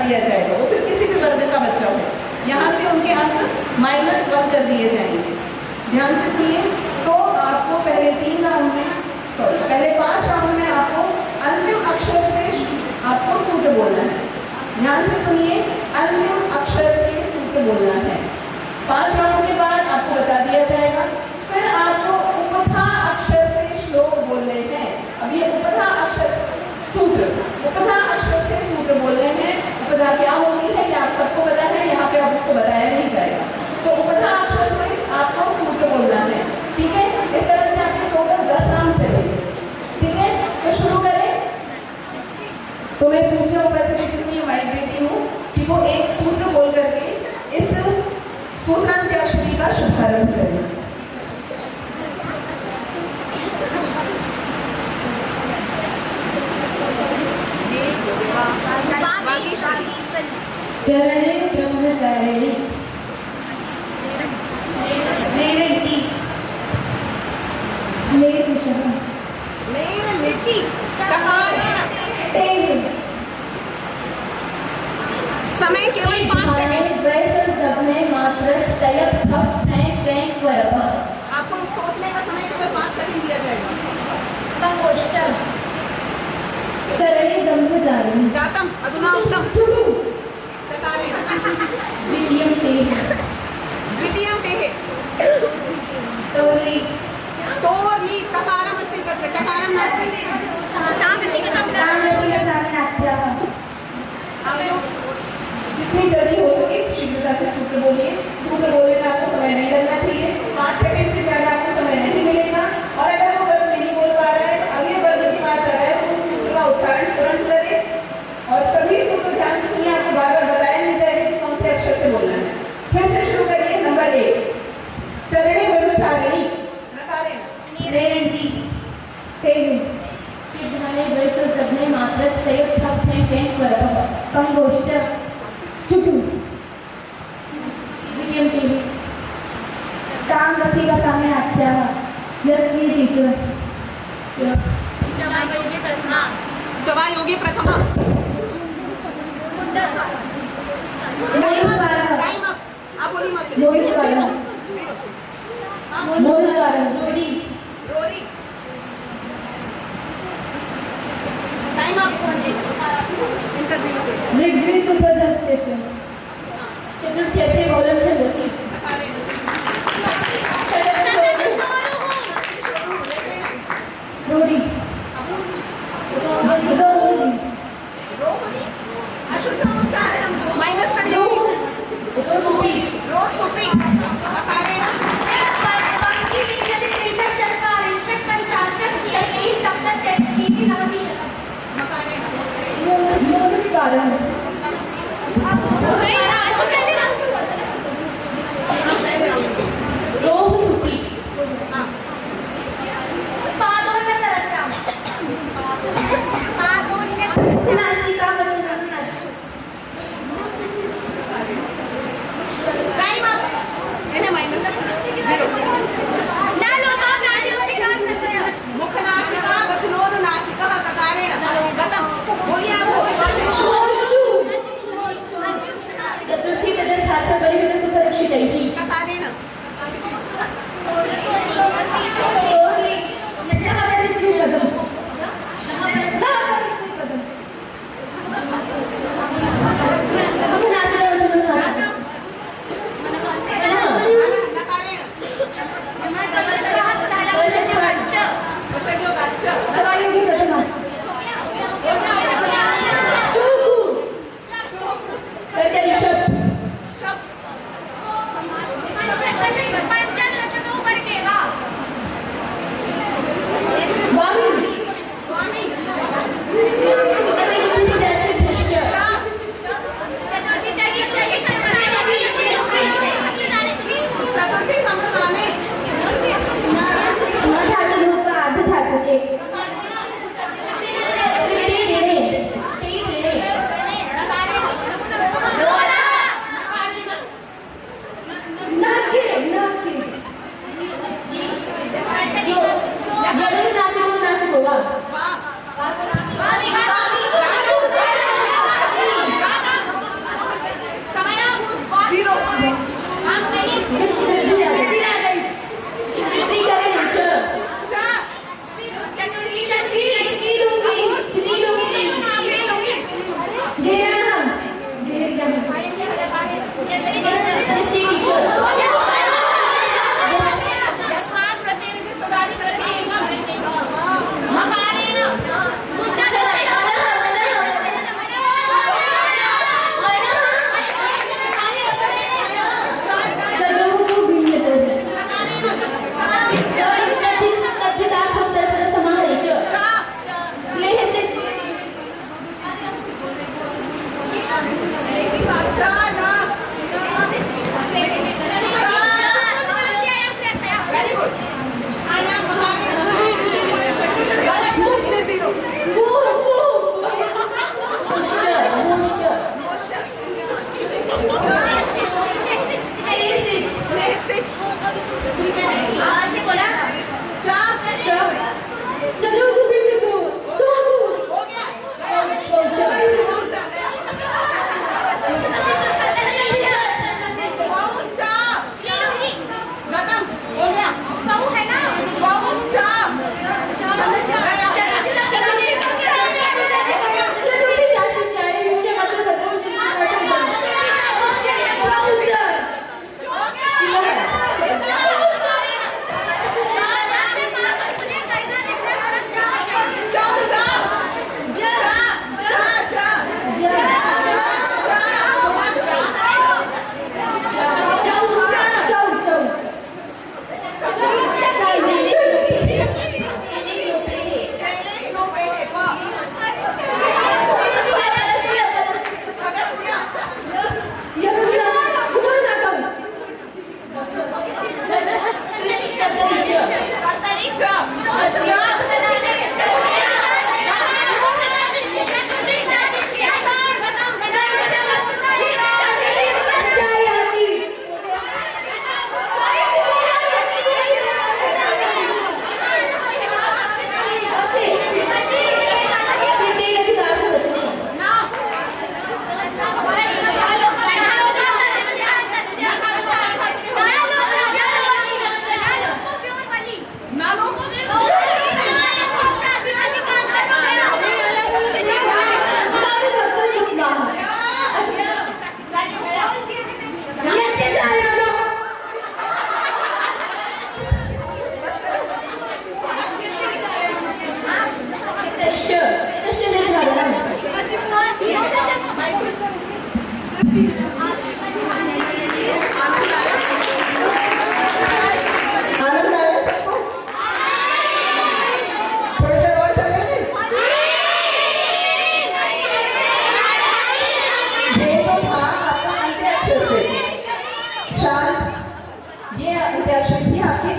दिया जाएगा, वो फिर किसी भी वर्ग का बच्चा हो, यहाँ से उनके अंक -1 कर दिए जाएंगे। ध्यान से सुनिए। तो आपको पहले 3 राउंड में, सॉरी पहले 5 राउंड में आपको अंतिम अक्षर से आपको सूत्र बोलना है। ध्यान से सुनिए, अंतिम अक्षर से सूत्र बोलना है। 5 राउंड के बाद आपको बता दिया जाएगा। फिर आपको उपधा अक्षर से श्लोक बोलने हैं। अब ये उपधा अक्षर सूत्र, उपधा अक्षर से सूत्र बोलने हैं। उपधा क्या होती है, ये आप सबको पता है, यहाँ पे अब उसको बताया नहीं जाएगा। तो उपधा अक्षर से आपको सूत्र बोलना है, ठीक है। इस तरह से आपके टोटल 10 राउंड चलेंगे, ठीक है। तो शुरू करें। तो मैं पूछने उपस्थित माइक देती हूँ कि वो एक सूत्र बोल करके इस सूत्रांत्याक्षरी का शुभारंभ करें। चरणे ब्रह्मचारिणी लेरंटी लेकुशः लेरलिटी समय केवल 5 सेकंड। आपको सोचने का समय केवल 5 सेकंड दिया जाएगा। चरणे ब्रह्मचारिणी जातम अधुना उत्तम द्वितीयं तेः तोर्ली तोर्ली तकारम् अस्ति तत्र टकारं नास्ति। जितनी जल्दी हो सके शीघ्रता से सूत्र बोलिए। सूत्र बोलने में आपको समय नहीं लगना चाहिए, 5 सेकंड से ज़्यादा आपको समय नहीं मिलेगा। और अगर वो वर्ग नहीं बोल पा रहा है तो अगले वर्ग की बात कर रहा है तो उस सूत्र का उच्चारण तुरंत करें। और सभी सूत्र ध्यान से सुनिए, आपको बार बार बताया नहीं जाएगा कि कौन से अक्षर से बोलना है। फिर से शुरू करिए। नंबर 1 चरणे ब्रह्मचारिणी नकारेण लेरंटी तेः पंगोष्ठ चुटू टांगसी का सामने आस्याः यस्वी टीचर जवा योगी प्रथमा टाइम अप। आप बोलिए मत रोरी रोरी टाइम अप। इनका 0 ऋग्वेद उपधस्य च चतुर्थ्यर्थे गोलं छन्दसि रोरी रोरी अशुद्धोच्चारणं माइनस करिए। रोसुपी रोसुपी नकारेण मूलस्वरः रोहसुपी नासिका टाइम अप। इन्हें माइनस 0 मुखनासिका वचनोनुनासिकः ककारेण गतम्। बोलिए आप। चतुर्थी तदर्थार्थ परिहित सुरक्षितैः ककारेण नशः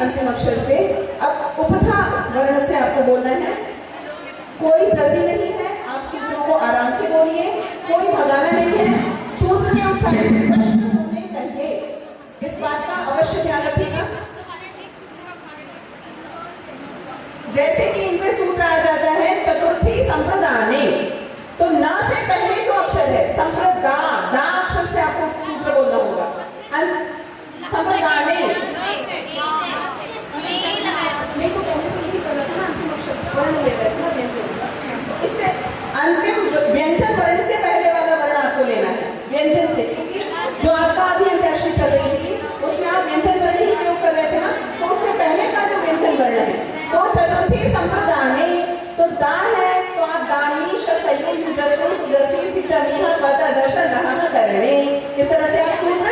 अंतिम अक्षर से। अब उपधा वर्ण से आपको बोलना है, कोई जल्दी नहीं है, आप सूत्रों को आराम से बोलिए, कोई भगाना नहीं है, सूत्र के उच्चारण स्पष्ट होने चाहिए, इस बात का अवश्य ध्यान रखिएगा। जैसे कि इनमें सूत्र आ जाता है चतुर्थी संप्रदाने, तो न से पहले जो अक्षर है संप्रदा, दा अक्षर से आपको सूत्र बोलना होगा। संप्रदाने नहीं तो पहले तो यही चला था ना, अंतिम अक्षर वर्ण ले रहे थे ना, व्यंजन। इससे अंतिम व्यंजन वर्ण से पहले वाला वर्ण आपको लेना है, व्यंजन से, क्योंकि जो आपका अभी अंत्याक्षरी चल रही थी उसमें आप व्यंजन वर्ण ही प्रयोग कर रहे थे ना, तो उससे पहले का जो व्यंजन वर्ण है, तो चतुर्थी संप्रदाने, तो दा है तो आप दानी शसयु युजस्कुल कुदसी सिचनीह पद दश नहः करणे, इस तरह से आप सूत्र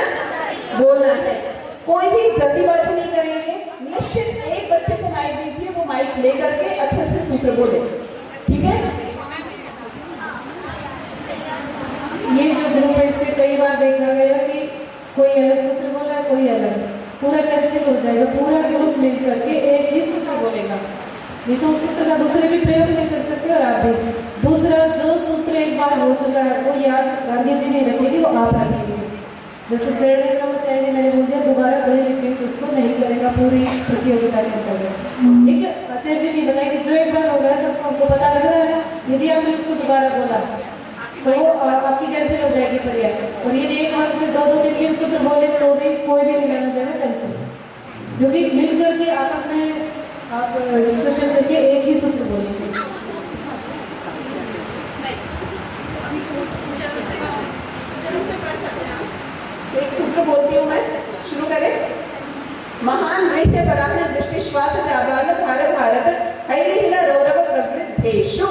बोलना है। कोई भी जल्दीबाजी नहीं करेंगे, निश्चित एक बच्चे को माइक दीजिए, वो माइक लेकर के अच्छे से सूत्र बोले, ठीक है। ये जो ग्रुप है इससे कई बार देखा गया कि कोई अलग सूत्र बोल रहा है, कोई अलग, पूरा कैंसिल हो जाएगा, पूरा ग्रुप मिल करके एक ही सूत्र बोलेगा, नहीं तो उस सूत्र का दूसरे भी प्रयोग नहीं कर सकते। और आप भी दूसरा जो सूत्र एक बार हो चुका है वो याद गार्गी जी नहीं रखेगी, वो आप रखेंगे। जैसे चढ़ने चढ़ने मैंने बोल दिया, दोबारा कोई रिपीट उसको नहीं करेगा पूरी प्रतियोगिता के अंतर्गत, ठीक है। आचार्य जी नहीं बताएंगे, जो एक बार हो गया सबको हमको पता लग रहा है, यदि आपने उसको दोबारा बोला तो वो आपकी कैंसिल हो जाएगी पर्याप्त। और यदि एक बार से दो दो तीन सूत्र बोले तो भी कोई भी नहीं रहना जाएगा कैंसिल, क्योंकि मिल करके आपस में आप डिस्कशन करके एक ही सूत्र बोलेंगे। एक सूत्र बोलती हूँ मैं, शुरू करें। महान नृत्य बराह दृष्टि श्वास जाबाल भारत भारत हैलिहिल रौरव प्रवृद्धेषु